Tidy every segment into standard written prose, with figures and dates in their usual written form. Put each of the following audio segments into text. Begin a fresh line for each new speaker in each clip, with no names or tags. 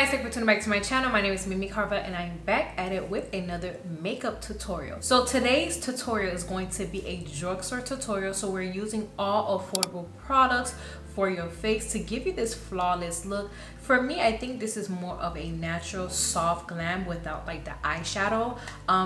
guys, thank you for tuning back to my channel. My name is Memiecarvel and I'm back at it with another makeup tutorial. So today's tutorial is going to be a drugstore tutorial. So we're using all affordable products for your face to give you this flawless look. For me, I think this is more of a natural soft glam without like the eyeshadow.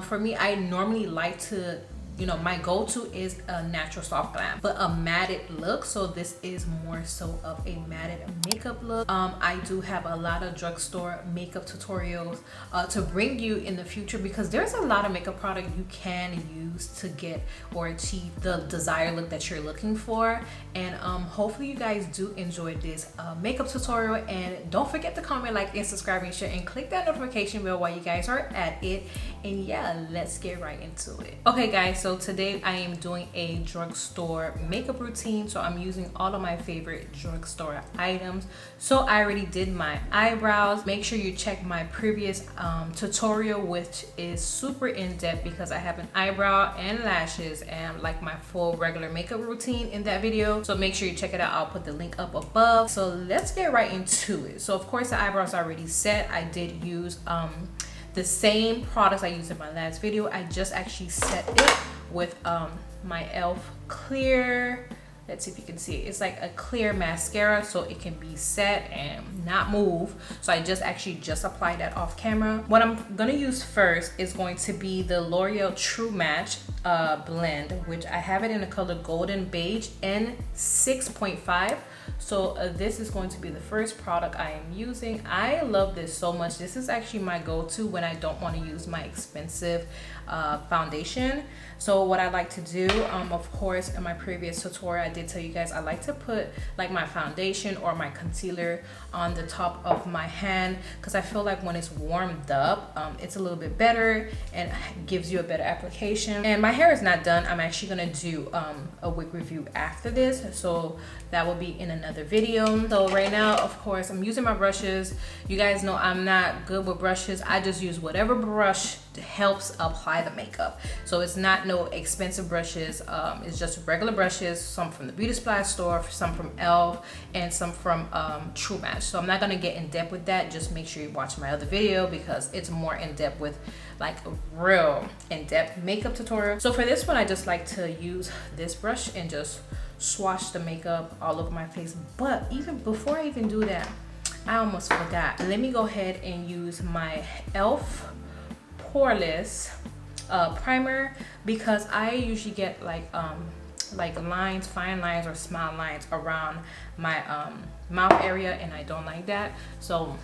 For me, I normally like to, my go-to is a natural soft glam, but a matted look. So this is more so of a matted makeup look. I do have a lot of drugstore makeup tutorials to bring you in the future, because there's a lot of makeup product you can use to get or achieve the desired look that you're looking for. And hopefully you guys do enjoy this makeup tutorial, and don't forget to comment, like, and subscribe, and share, and click that notification bell while you guys are at it. And yeah, let's get right into it. Okay guys, so today I am doing a drugstore makeup routine. So I'm using all of my favorite drugstore items. So I already did my eyebrows. Make sure you check my previous tutorial, which is super in-depth, because I have an eyebrow and lashes and like my full regular makeup routine in that video. So make sure you check it out. I'll put the link up above. So let's get right into it. So of course the eyebrows are already set. I did use the same products I used in my last video. I just actually set it with my e.l.f. clear, let's see if you can see it, it's like a clear mascara, so it can be set and not move. So I just applied that off camera. What I'm gonna use first is going to be the L'Oreal True Match blend, which I have it in the color Golden Beige and 6.5. So this is going to be the first product I am using. I love this so much. This is actually my go-to when I don't want to use my expensive foundation. So what I like to do, of course, in my previous tutorial I did tell you guys I like to put like my foundation or my concealer on the top of my hand, because I feel like when it's warmed up, it's a little bit better and gives you a better application. And my hair is not done. I'm actually gonna do a wig review after this, so that will be in another video. So right now, of course, I'm using my brushes. You guys know I'm not good with brushes. I just use whatever brush helps apply the makeup. So it's not no expensive brushes. It's just regular brushes, some from the beauty supply store, some from e.l.f. and some from True Match. So I'm not gonna get in depth with that. Just make sure you watch my other video, because it's more in depth with like a real in-depth makeup tutorial. So for this one, I just like to use this brush and just swatch the makeup all over my face. But even before I even do that, I almost forgot. Let me go ahead and use my e.l.f. Poreless primer, because I usually get like lines, fine lines or small lines around my mouth area, and I don't like that. So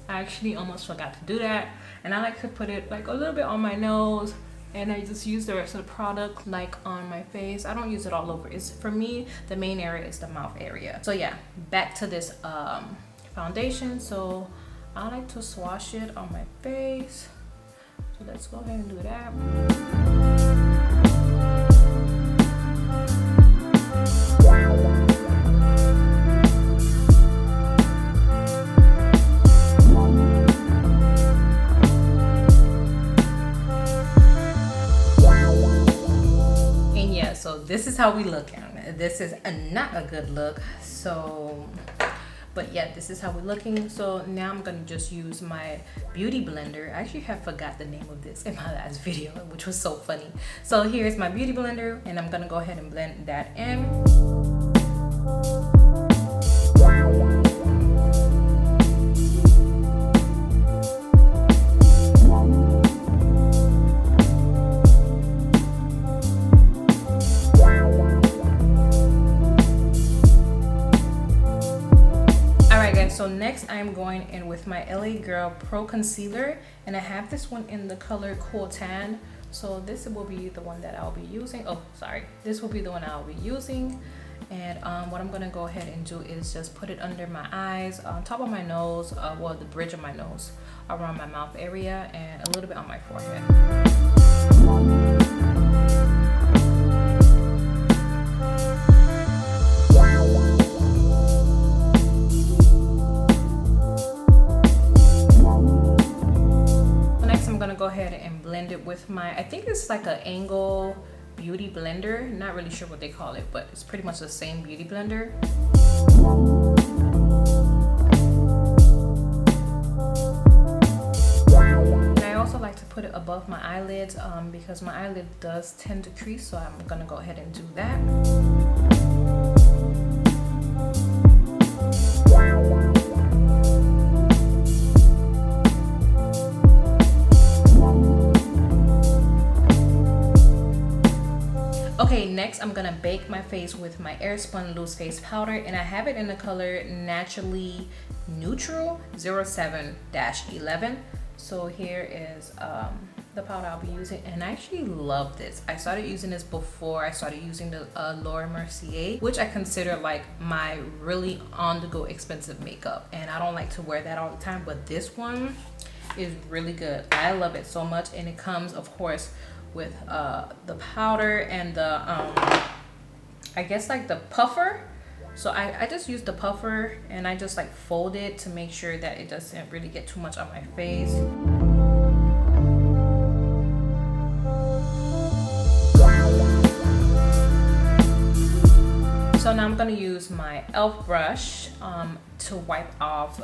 I actually almost forgot to do that, and I like to put it like a little bit on my nose, and I just use the rest of the product like on my face. I don't use it all over. It's, for me, the main area is the mouth area. So yeah, back to this foundation. So I like to swatch it on my face. So let's go ahead and do that. And yeah, so this is how we look. This is not a good look. So but yeah, this is how we're looking. So now I'm gonna just use my beauty blender. I actually have forgot the name of this in my last video, which was so funny. So here's my beauty blender, and I'm gonna go ahead and blend that in. So next I'm going in with my LA Girl Pro Concealer, and I have this one in the color Cool Tan. So this will be the one that I'll be using. Oh, sorry. This will be the one I'll be using. And what I'm going to go ahead and do is just put it under my eyes, on top of my nose, well, the bridge of my nose, around my mouth area, and a little bit on my forehead. Go ahead and blend it with my, I think it's like an angle beauty blender. Not really sure what they call it, but it's pretty much the same beauty blender. put it above my eyelids because my eyelid does tend to crease, so I'm gonna go ahead and do that. Okay, next I'm gonna bake my face with my Spun loose face powder, and I have it in the color Naturally Neutral 07-11. So here is the powder I'll be using, and I actually love this. I started using this before I started using the Laura Mercier, which I consider like my really on-the-go expensive makeup, and I don't like to wear that all the time, but this one is really good. I love it so much, and it comes of course with the powder and the I guess like the puffer. So I just use the puffer and I just like fold it to make sure that it doesn't really get too much on my face. So now I'm gonna use my e.l.f. brush to wipe off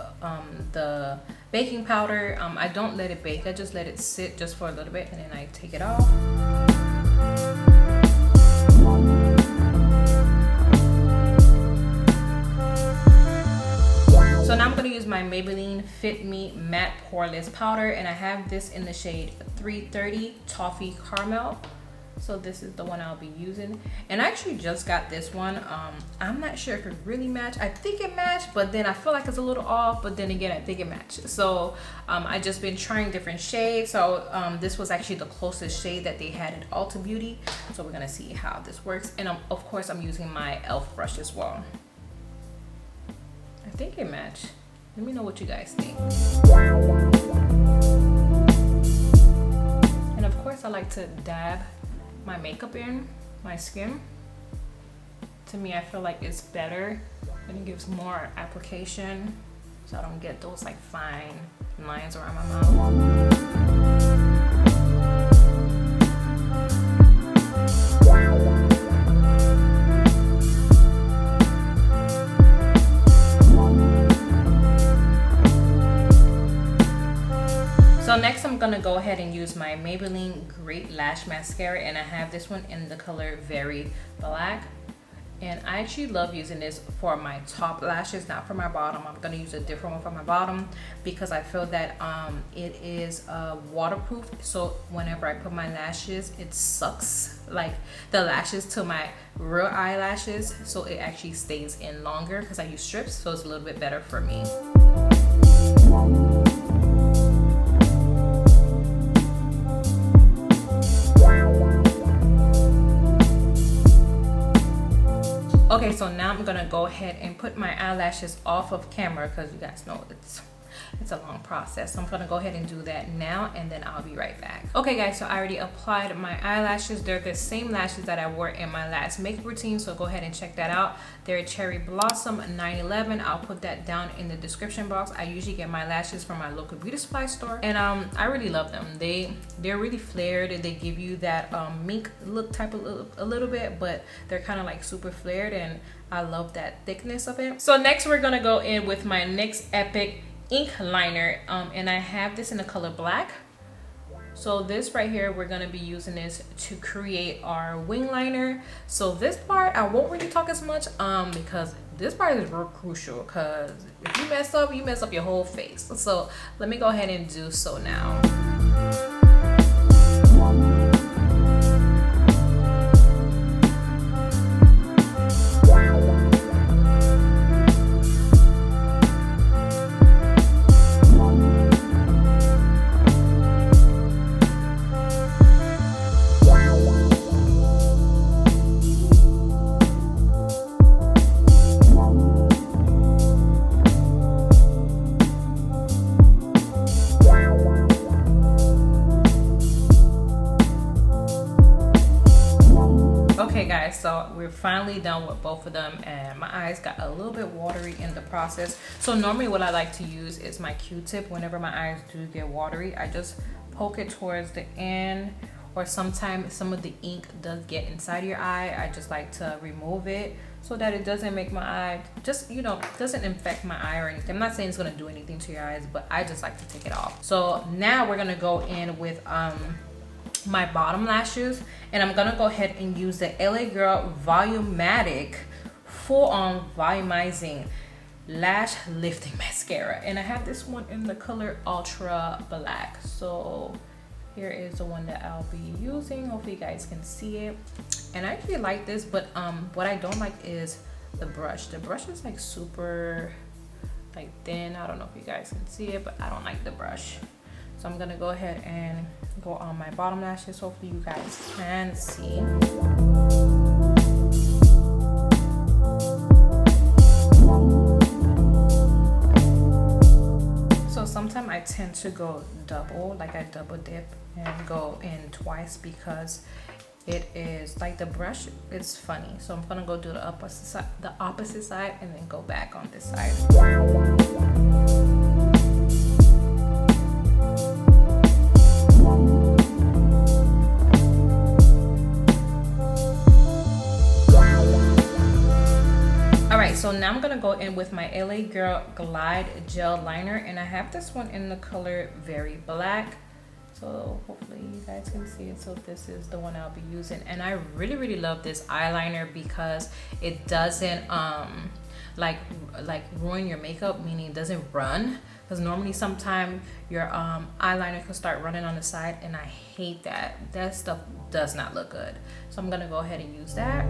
the baking powder. I don't let it bake, I just let it sit just for a little bit and then I take it off. So now I'm gonna use my Maybelline Fit Me Matte Poreless powder, and I have this in the shade 330 Toffee Caramel. So this is the one I'll be using, and I actually just got this one. I'm not sure if it really matched. I think it matched, but then I feel like it's a little off, but then again I think it matched. So I just been trying different shades. So this was actually the closest shade that they had at Ulta Beauty, so we're gonna see how this works. And of course I'm using my e.l.f. brush as well. I think it matched. Let me know what you guys think. And of course I like to dab my makeup in my skin. To me, I feel like it's better and it gives more application, so I don't get those like fine lines around my mouth. So next I'm gonna go ahead and use my Maybelline Great Lash Mascara, and I have this one in the color Very Black. And I actually love using this for my top lashes, not for my bottom. I'm gonna use a different one for my bottom because I feel that it is waterproof. So whenever I put my lashes, it sucks like the lashes to my real eyelashes. So it actually stays in longer because I use strips, so it's a little bit better for me. Okay, so now I'm gonna go ahead and put my eyelashes off of camera because you guys know it's a long process. So I'm gonna go ahead and do that now, and then I'll be right back. Okay guys, so I already applied my eyelashes. They're the same lashes that I wore in my last makeup routine, so go ahead and check that out. They're Cherry Blossom 911. I'll put that down in the description box. I usually get my lashes from my local beauty supply store, and I really love them. They're really flared. They give you that mink look type of a little bit, but they're kind of like super flared, and I love that thickness of it. So next we're gonna go in with my NYX Epic ink liner, and I have this in the color Black. So this right here, we're gonna be using this to create our wing liner. So this part I won't really talk as much because this part is real crucial, because if you mess up your whole face. So let me go ahead and do so now. So we're finally done with both of them, and my eyes got a little bit watery in the process. So normally what I like to use is my Q-tip. Whenever my eyes do get watery, I just poke it towards the end, or sometimes some of the ink does get inside your eye. I just like to remove it so that it doesn't make my eye, just, you know, doesn't infect my eye or anything. I'm not saying it's gonna do anything to your eyes, but I just like to take it off. So now we're gonna go in with my bottom lashes, and I'm gonna go ahead and use the LA Girl Volumatic Full On Volumizing Lash Lifting Mascara, and I have this one in the color Ultra Black. So here is the one that I'll be using. Hopefully you guys can see it. And I actually like this, but what I don't like is the brush. The brush is like super like thin. I don't know if you guys can see it, but I don't like the brush. So I'm gonna go ahead and go on my bottom lashes. Hopefully you guys can see. So sometimes I tend to go double, like I double dip and go in twice, because it is like the brush, it's funny. So I'm gonna go do the opposite side and then go back on this side. So now I'm gonna go in with my LA Girl Glide Gel Liner, and I have this one in the color Very Black. So hopefully you guys can see it. So this is the one I'll be using, and I really love this eyeliner because it doesn't like ruin your makeup, meaning it doesn't run. Because normally sometimes your eyeliner can start running on the side, and I hate that. That stuff does not look good. So I'm gonna go ahead and use that.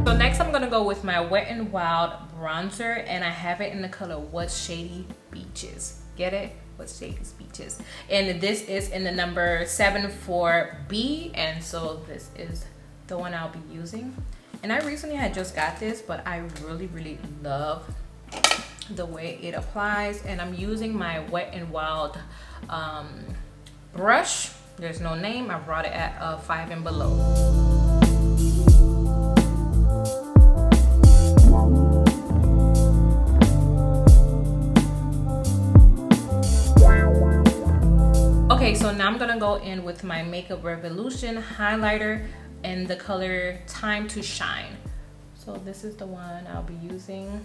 So next I'm gonna go with my Wet n Wild bronzer, and I have it in the color What's Shady Beaches. Get it? What's Shady's Beaches. And this is in the number 74B, and so this is the one I'll be using. And I recently had just got this, but I really love the way it applies. And I'm using my Wet n Wild brush. There's no name. I brought it at 5 and below. Okay, so now I'm gonna go in with my Makeup Revolution highlighter in the color Time to Shine. So this is the one I'll be using,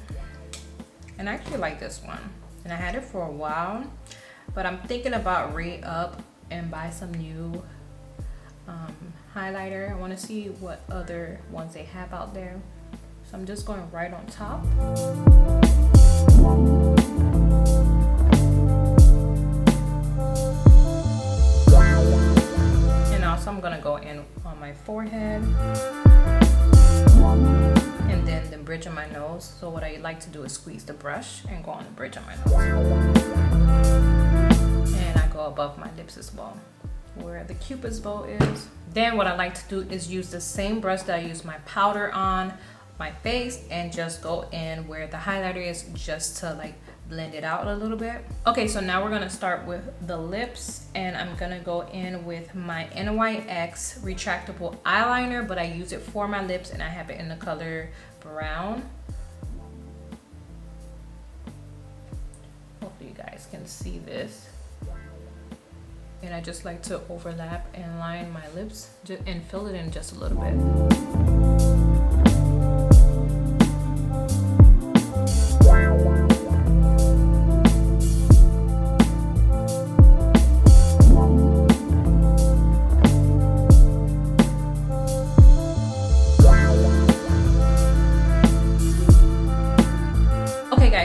and I actually like this one, and I had it for a while, but I'm thinking about re-up and buy some new highlighter. I want to see what other ones they have out there, so I'm just going right on top. And also I'm gonna go in on my forehead and then the bridge of my nose. So what I like to do is squeeze the brush and go on the bridge of my nose, and I go above my lips as well, where the Cupid's bow is. Then what I like to do is use the same brush that I use my powder on my face, and just go in where the highlighter is, just to like blend it out a little bit. Okay, so now we're gonna start with the lips, and I'm gonna go in with my NYX retractable eyeliner, but I use it for my lips, and I have it in the color brown. Hopefully you guys can see this. And I just like to overlap and line my lips and fill it in just a little bit.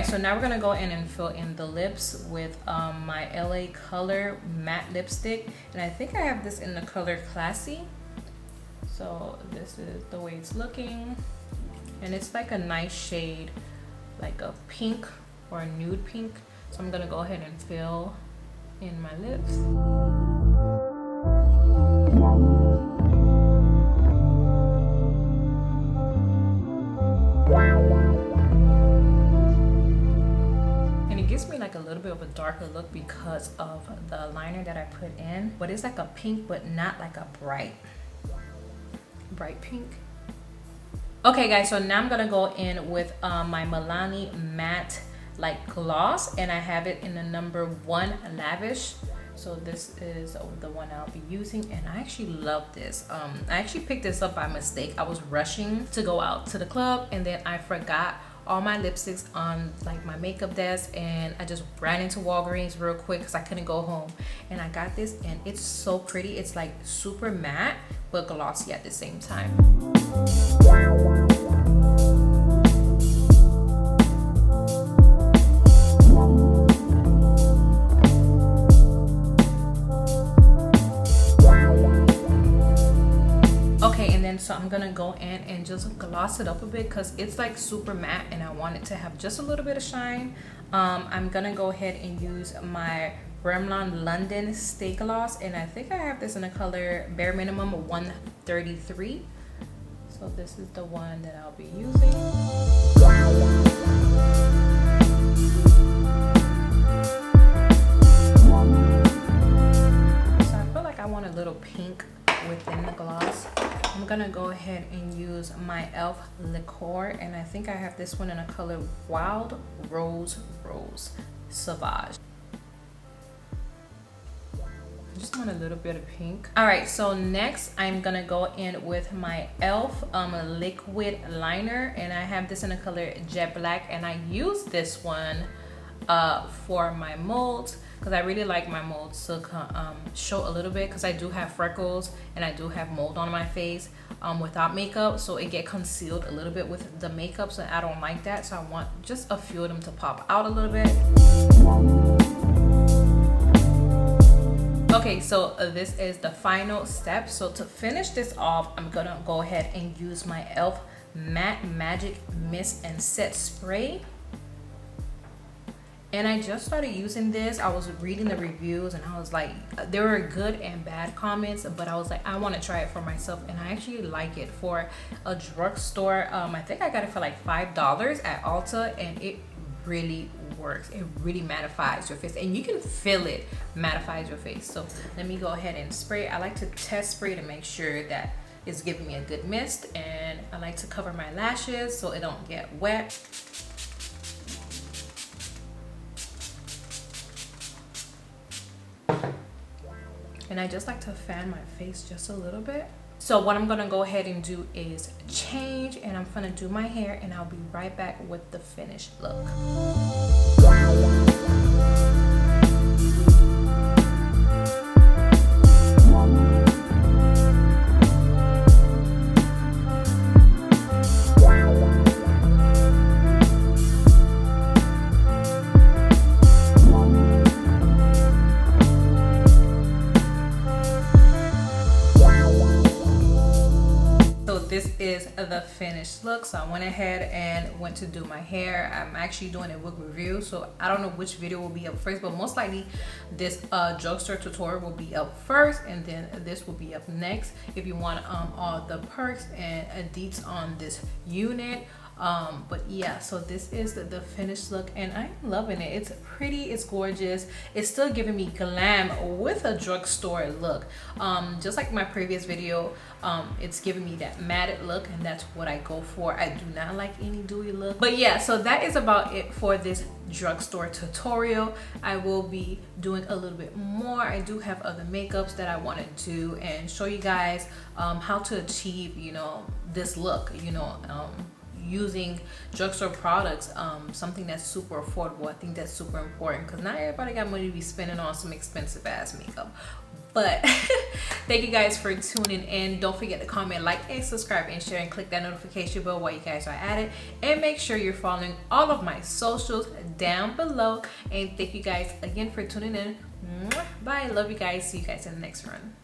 So now we're gonna go in and fill in the lips with my LA Color matte lipstick, and I think I have this in the color Classy. So this is the way it's looking, and it's like a nice shade, like a pink or a nude pink. So I'm gonna go ahead and fill in my lips. Me like a little bit of a darker look because of the liner that I put in, but it's like a pink, but not like a bright pink. Okay guys, so now I'm gonna go in with my Milani matte like gloss, and I have it in the number 1 Lavish. So this is the one I'll be using, and I actually love this. I actually picked this up by mistake. I was rushing to go out to the club, and then I forgot all my lipsticks on like my makeup desk, and I just ran into Walgreens real quick because I couldn't go home, and I got this, and it's so pretty. It's like super matte but glossy at the same time. So I'm gonna go in and just gloss it up a bit because it's like super matte and I want it to have just a little bit of shine. I'm gonna go ahead and use my Revlon London Stay Gloss, and I think I have this in the color Bare Minimum 133. So this is the one that I'll be using. So I feel like I want a little pink within the gloss. I'm gonna go ahead and use my e.l.f. Liqueur, and I think I have this one in a color Wild Rose Sauvage. I just want a little bit of pink. All right, so next I'm gonna go in with my e.l.f. liquid liner, and I have this in a color Jet Black, and I use this one for my molds because I really like my molds to show a little bit, because I do have freckles and I do have mold on my face without makeup, so it get concealed a little bit with the makeup, so I don't like that. So I want just a few of them to pop out a little bit. Okay, so this is the final step. So to finish this off, I'm gonna go ahead and use my e.l.f. Matte Magic Mist and Set Spray. And I just started using this. I was reading the reviews and I was like, there were good and bad comments, but I was like, I want to try it for myself, and I actually like it. For a drugstore, I think I got it for like $5 at Ulta, and it really works. It really mattifies your face, and you can feel it mattifies your face. So let me go ahead and spray. I like to test spray to make sure that it's giving me a good mist, and I like to cover my lashes so it don't get wet. And I just like to fan my face just a little bit. So what I'm gonna go ahead and do is change, and I'm gonna do my hair, and I'll be right back with the finished look. This is the finished look. So I went ahead and went to do my hair. I'm actually doing a wig review, so I don't know which video will be up first, but most likely this drugstore tutorial will be up first, and then this will be up next if you want all the perks and deets on this unit. But yeah, so this is the finished look, and I'm loving it. It's pretty, it's gorgeous. It's still giving me glam with a drugstore look. Just like my previous video, it's giving me that matted look, and that's what I go for. I do not like any dewy look. But yeah, so that is about it for this drugstore tutorial. I will be doing a little bit more. I do have other makeups that I want to do and show you guys how to achieve, you know, this look, you know, using drugstore products, something that's super affordable. I think that's super important, because not everybody got money to be spending on some expensive ass makeup. But thank you guys for tuning in. Don't forget to comment, like, and subscribe, and share, and click that notification bell while you guys are at it, and make sure you're following all of my socials down below. And thank you guys again for tuning in. Bye. Love you guys. See you guys in the next run.